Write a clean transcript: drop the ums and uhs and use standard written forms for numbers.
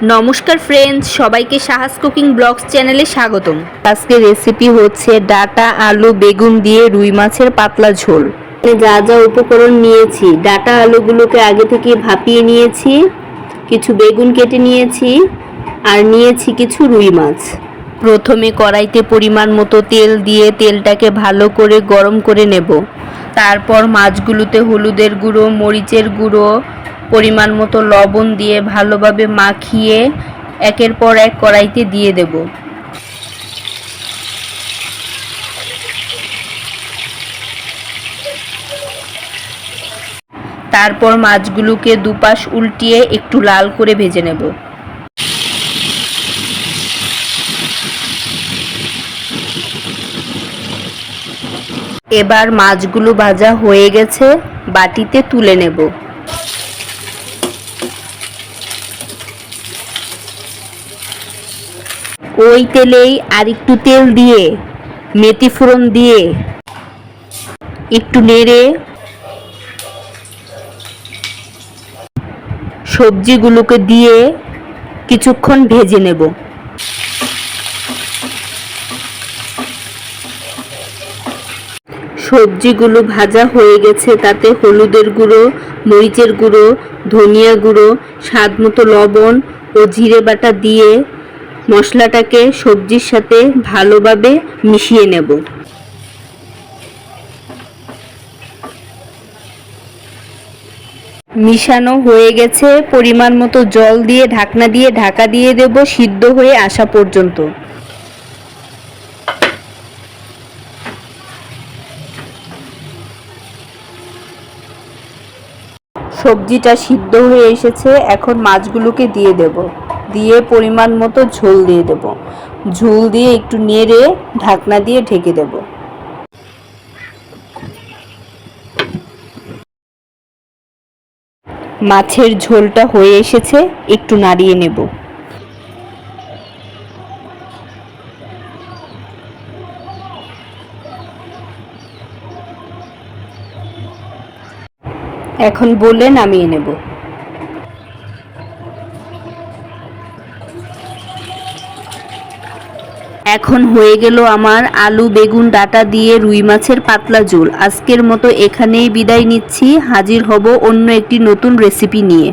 নমস্কার ফ্রেন্ডস, সবাইকে সাহাস cooking blogs চ্যানেলে স্বাগতম। আজকের রেসিপি হচ্ছে ডাটা আলু বেগুন দিয়ে রুই মাছের পাতলা ঝোল। যা যা উপকরণ নিয়েছি, ডাটা আলুগুলোকে আগে থেকে ভাপিয়ে নিয়েছি, কিছু বেগুন কেটে নিয়েছি, আর নিয়েছি কিছু রুই মাছ। প্রথমে কড়াইতে পরিমাণ মতো তেল দিয়ে তেলটাকে ভালো করে গরম করে নেব। তারপর মাছগুলোতে হলুদের গুঁড়ো, মরিচের গুঁড়ো, পরিমাণ মতো লবণ দিয়ে ভালোভাবে মাখিয়ে একের পর এক কড়াইতে দিয়ে দেব। তারপর মাছগুলোকে দুপাশ উল্টিয়ে একটু লাল করে ভেজে নেব। এবার মাছগুলো ভাজা হয়ে গেছে, বাটিতে তুলে নেব। ওই তেলেই আরেকটু তেল দিয়ে মেথি ফোড়ন দিয়ে একটু নেড়ে সবজিগুলোকে দিয়ে কিছুক্ষণ ভেজে নেব। সবজিগুলো ভাজা হয়ে গেছে, তাতে হলুদের গুঁড়ো, মরিচের গুঁড়ো, ধনিয়া গুঁড়ো, স্বাদ মতো লবণ ও জিরে বাটা দিয়ে মশলাটাকে সবজির সাথে ভালোভাবে মিশিয়ে নেব। মিশানো হয়ে গেছে, পরিমাণ মতো জল দিয়ে ঢাকনা দিয়ে ঢাকা দিয়ে দেব সিদ্ধ হয়ে আসা পর্যন্ত। সবজিটা সিদ্ধ হয়ে এসেছে, এখন মাছগুলোকে দিয়ে দেব, দিয়ে পরিমাণ মতো ঝোল দিয়ে দেব। ঝোল দিয়ে একটু নেড়ে ঢাকনা দিয়ে ঢেকে দেব। মাছের ঝোলটা হয়ে এসেছে, একটু নাড়িয়ে নেব। এখন বলে নামিয়ে নেব। এখন হয়ে গেল আমার আলু বেগুন ডাটা দিয়ে রুই মাছের পাতলা ঝোল। আজকের মতো এখানেই বিদায় নিচ্ছি। হাজির হব অন্য একটি নতুন রেসিপি নিয়ে।